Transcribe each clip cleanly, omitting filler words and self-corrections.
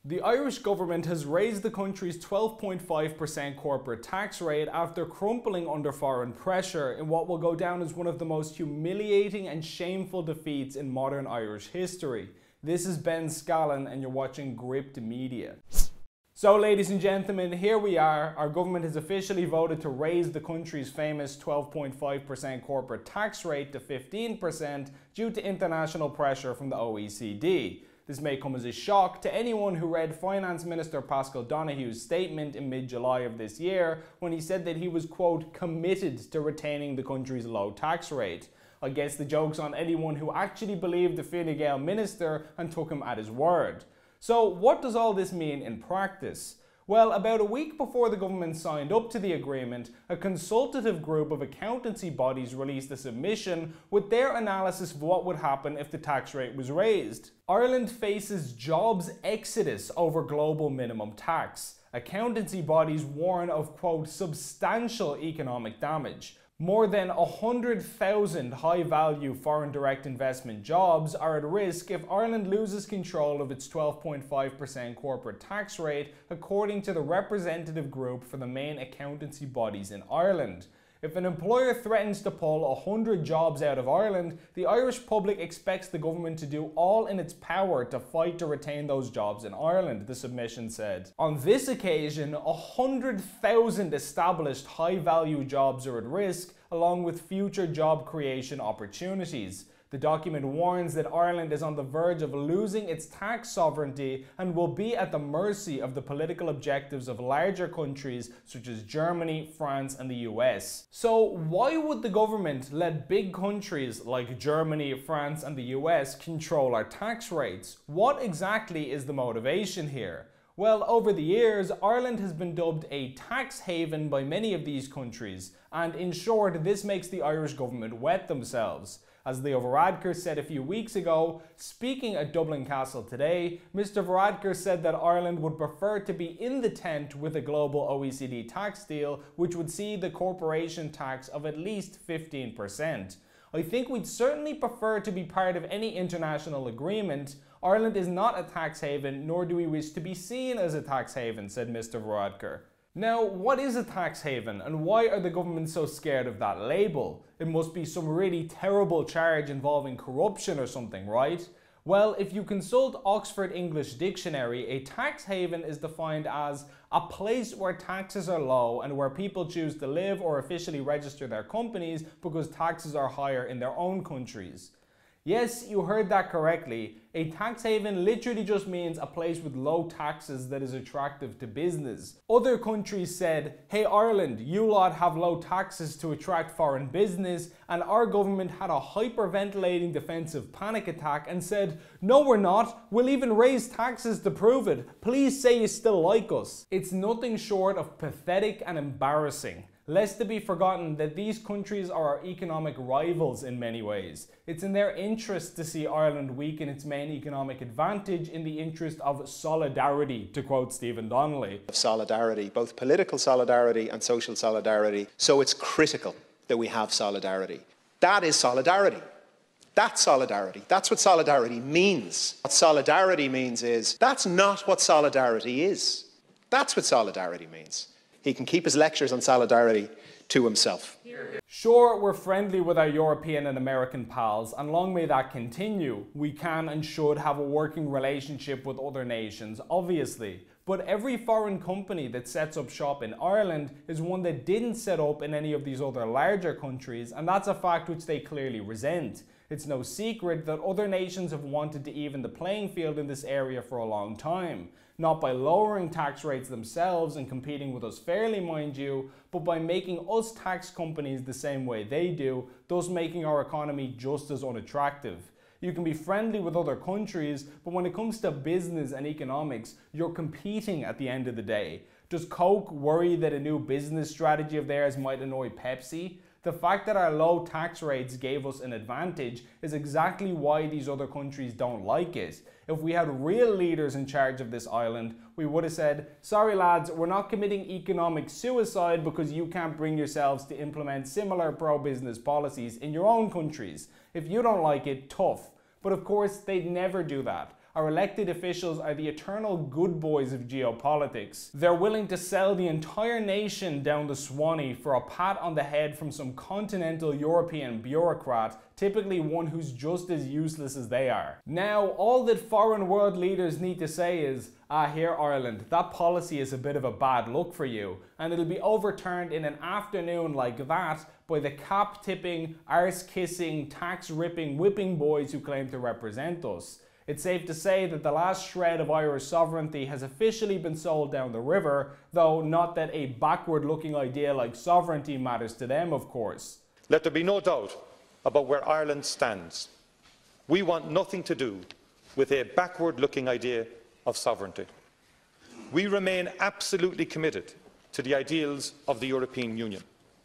The Irish government has raised the country's 12.5% corporate tax rate after crumpling under foreign pressure in what will go down as one of the most humiliating and shameful defeats in modern Irish history. This is Ben Scallan and you're watching Gript Media. So ladies and gentlemen, here we are. Our government has officially voted to raise the country's famous 12.5% corporate tax rate to 15% due to international pressure from the OECD. This may come as a shock to anyone who read Finance Minister Paschal Donohoe's statement in mid-July of this year when he said that he was, quote, committed to retaining the country's low tax rate. I guess the joke's on anyone who actually believed the Fine Gael minister and took him at his word. So what does all this mean in practice? Well, about a week before the government signed up to the agreement, a consultative group of accountancy bodies released a submission with their analysis of what would happen if the tax rate was raised. Ireland faces jobs exodus over global minimum tax. Accountancy bodies warn of, quote, substantial economic damage. More than 100,000 high-value foreign direct investment jobs are at risk if Ireland loses control of its 12.5% corporate tax rate, according to the representative group for the main accountancy bodies in Ireland. If an employer threatens to pull 100 jobs out of Ireland, the Irish public expects the government to do all in its power to fight to retain those jobs in Ireland, the submission said. On this occasion, 100,000 established high-value jobs are at risk, along with future job creation opportunities. The document warns that Ireland is on the verge of losing its tax sovereignty and will be at the mercy of the political objectives of larger countries such as Germany, France and the US. So why would the government let big countries like Germany, France and the US control our tax rates? What exactly is the motivation here? Well, over the years, Ireland has been dubbed a tax haven by many of these countries, and in short, this makes the Irish government wet themselves. As Leo Varadkar said a few weeks ago, speaking at Dublin Castle today, Mr. Varadkar said that Ireland would prefer to be in the tent with a global OECD tax deal, which would see the corporation tax of at least 15%. I think we'd certainly prefer to be part of any international agreement. Ireland is not a tax haven, nor do we wish to be seen as a tax haven, said Mr. Varadkar. Now, what is a tax haven and why are the government so scared of that label? It must be some really terrible charge involving corruption or something, right? Well, if you consult Oxford English Dictionary, a tax haven is defined as a place where taxes are low and where people choose to live or officially register their companies because taxes are higher in their own countries. Yes, you heard that correctly. A tax haven literally just means a place with low taxes that is attractive to business. Other countries said, hey Ireland, you lot have low taxes to attract foreign business, and our government had a hyperventilating defensive panic attack and said, no we're not, we'll even raise taxes to prove it. Please say you still like us. It's nothing short of pathetic and embarrassing. Lest to be forgotten that these countries are our economic rivals in many ways. It's in their interest to see Ireland weaken its main economic advantage in the interest of solidarity, to quote Stephen Donnelly. Solidarity, both political solidarity and social solidarity. So it's critical that we have solidarity. That is solidarity. That's solidarity. That's what solidarity means. What solidarity means is, that's not what solidarity is. That's what solidarity means. He can keep his lectures on solidarity to himself. Sure, we're friendly with our European and American pals, and long may that continue. We can and should have a working relationship with other nations, obviously. But every foreign company that sets up shop in Ireland is one that didn't set up in any of these other larger countries, and that's a fact which they clearly resent. It's no secret that other nations have wanted to even the playing field in this area for a long time. Not by lowering tax rates themselves and competing with us fairly, mind you, but by making us tax companies the same way they do, thus making our economy just as unattractive. You can be friendly with other countries, but when it comes to business and economics, you're competing at the end of the day. Does Coke worry that a new business strategy of theirs might annoy Pepsi? The fact that our low tax rates gave us an advantage is exactly why these other countries don't like it. If we had real leaders in charge of this island, we would have said, sorry lads, we're not committing economic suicide because you can't bring yourselves to implement similar pro-business policies in your own countries. If you don't like it, tough. But of course, they'd never do that. Our elected officials are the eternal good boys of geopolitics. They're willing to sell the entire nation down the Swanee for a pat on the head from some continental European bureaucrat, typically one who's just as useless as they are. Now, all that foreign world leaders need to say is, here Ireland, that policy is a bit of a bad look for you, and it'll be overturned in an afternoon like that by the cap-tipping, arse-kissing, tax-ripping, whipping boys who claim to represent us. It's safe to say that the last shred of Irish sovereignty has officially been sold down the river, though not that a backward-looking idea like sovereignty matters to them, of course. Let there be no doubt about where Ireland stands. We want nothing to do with a backward-looking idea of sovereignty. We remain absolutely committed to the ideals of the European Union.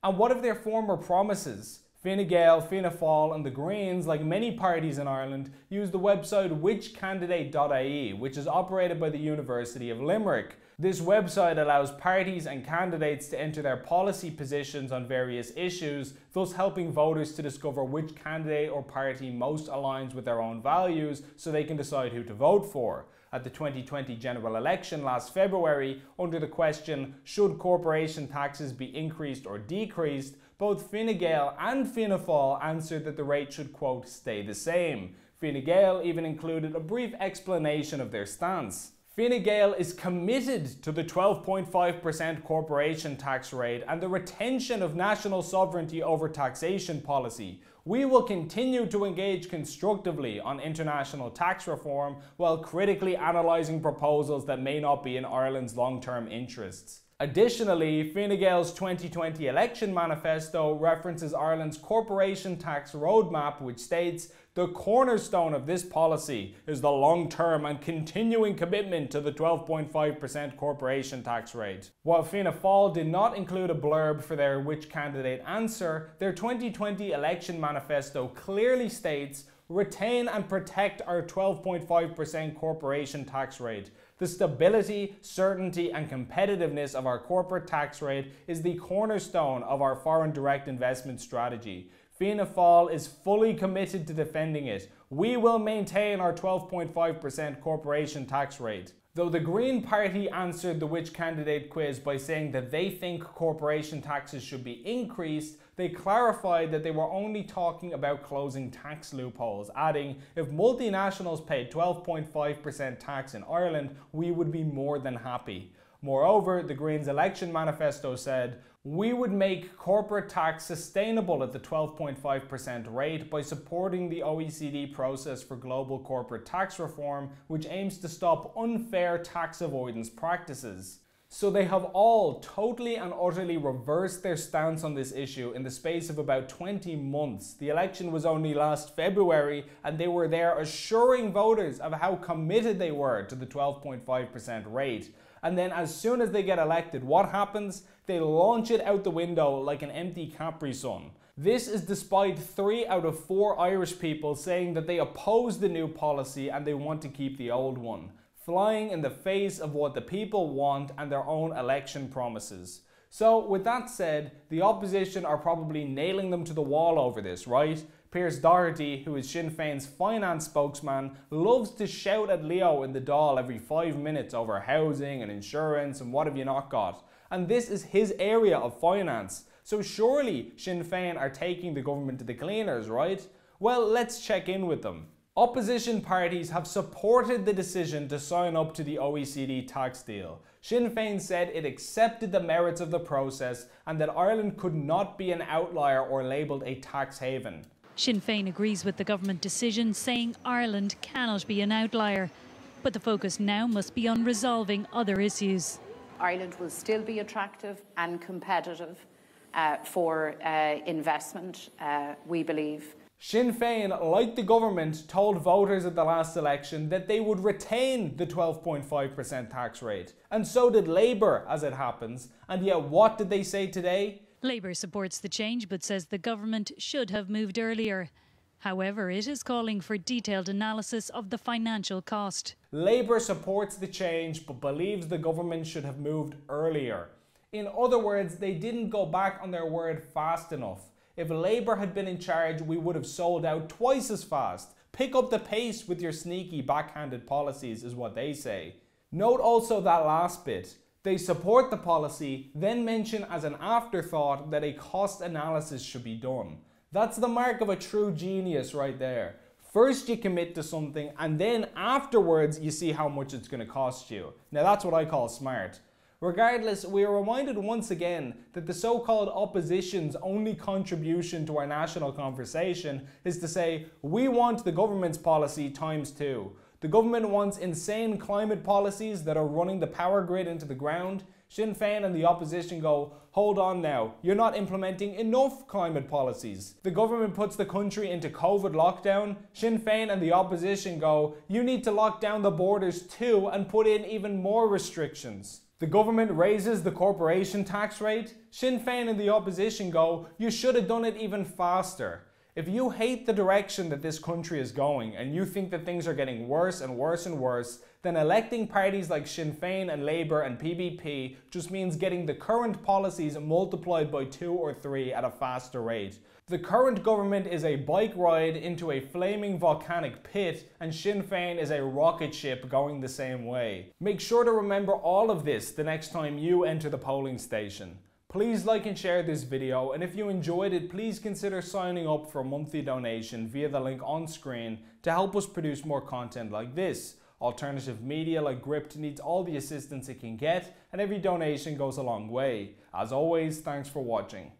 And what of their former promises? Fine Gael, Fianna Fáil and the Greens, like many parties in Ireland, use the website whichcandidate.ie, which is operated by the University of Limerick. This website allows parties and candidates to enter their policy positions on various issues, thus helping voters to discover which candidate or party most aligns with their own values so they can decide who to vote for. At the 2020 general election last February, under the question, should corporation taxes be increased or decreased, both Fine Gael and Fianna Fáil answered that the rate should, quote, stay the same. Fine Gael even included a brief explanation of their stance. Fine Gael is committed to the 12.5% corporation tax rate and the retention of national sovereignty over taxation policy. We will continue to engage constructively on international tax reform while critically analysing proposals that may not be in Ireland's long-term interests. Additionally, Fine Gael's 2020 election manifesto references Ireland's corporation tax roadmap, which states, "The cornerstone of this policy is the long-term and continuing commitment to the 12.5% corporation tax rate." While Fianna Fáil did not include a blurb for their which candidate answer, their 2020 election manifesto clearly states, "Retain and protect our 12.5% corporation tax rate. The stability, certainty and competitiveness of our corporate tax rate is the cornerstone of our foreign direct investment strategy. Fianna Fáil is fully committed to defending it. We will maintain our 12.5% corporation tax rate." Though the Green Party answered the which candidate quiz by saying that they think corporation taxes should be increased, they clarified that they were only talking about closing tax loopholes, adding, "If multinationals paid 12.5% tax in Ireland, we would be more than happy." Moreover, the Greens' election manifesto said, "We would make corporate tax sustainable at the 12.5% rate by supporting the OECD process for global corporate tax reform, which aims to stop unfair tax avoidance practices." So they have all totally and utterly reversed their stance on this issue in the space of about 20 months. The election was only last February and they were there assuring voters of how committed they were to the 12.5% rate. And then as soon as they get elected, what happens? They launch it out the window like an empty Capri Sun. This is despite 3 out of 4 Irish people saying that they oppose the new policy and they want to keep the old one, flying in the face of what the people want and their own election promises. So with that said, the opposition are probably nailing them to the wall over this, right? Pierce Doherty, who is Sinn Féin's finance spokesman, loves to shout at Leo in the Dáil every 5 minutes over housing and insurance and what have you not got. And this is his area of finance. So surely Sinn Féin are taking the government to the cleaners, right? Well, let's check in with them. Opposition parties have supported the decision to sign up to the OECD tax deal. Sinn Féin said it accepted the merits of the process and that Ireland could not be an outlier or labelled a tax haven. Sinn Féin agrees with the government decision, saying Ireland cannot be an outlier. But the focus now must be on resolving other issues. Ireland will still be attractive and competitive for investment, we believe. Sinn Féin, like the government, told voters at the last election that they would retain the 12.5% tax rate. And so did Labour, as it happens. And yet what did they say today? Labour supports the change but says the government should have moved earlier. However, it is calling for detailed analysis of the financial cost. Labour supports the change but believes the government should have moved earlier. In other words, they didn't go back on their word fast enough. If Labour had been in charge, we would have sold out twice as fast. Pick up the pace with your sneaky backhanded policies is what they say. Note also that last bit. They support the policy, then mention as an afterthought that a cost analysis should be done. That's the mark of a true genius right there. First you commit to something and then afterwards you see how much it's going to cost you. Now that's what I call smart. Regardless, we are reminded once again that the so-called opposition's only contribution to our national conversation is to say, we want the government's policy ×2. The government wants insane climate policies that are running the power grid into the ground. Sinn Féin and the opposition go, hold on now, you're not implementing enough climate policies. The government puts the country into COVID lockdown. Sinn Féin and the opposition go, you need to lock down the borders too and put in even more restrictions. The government raises the corporation tax rate. Sinn Féin and the opposition go, you should have done it even faster. If you hate the direction that this country is going and you think that things are getting worse and worse and worse, then electing parties like Sinn Féin and Labour and PBP just means getting the current policies multiplied by 2 or 3 at a faster rate. The current government is a bike ride into a flaming volcanic pit and Sinn Féin is a rocket ship going the same way. Make sure to remember all of this the next time you enter the polling station. Please like and share this video, and if you enjoyed it, please consider signing up for a monthly donation via the link on screen to help us produce more content like this. Alternative media like Gript needs all the assistance it can get, and every donation goes a long way. As always, thanks for watching.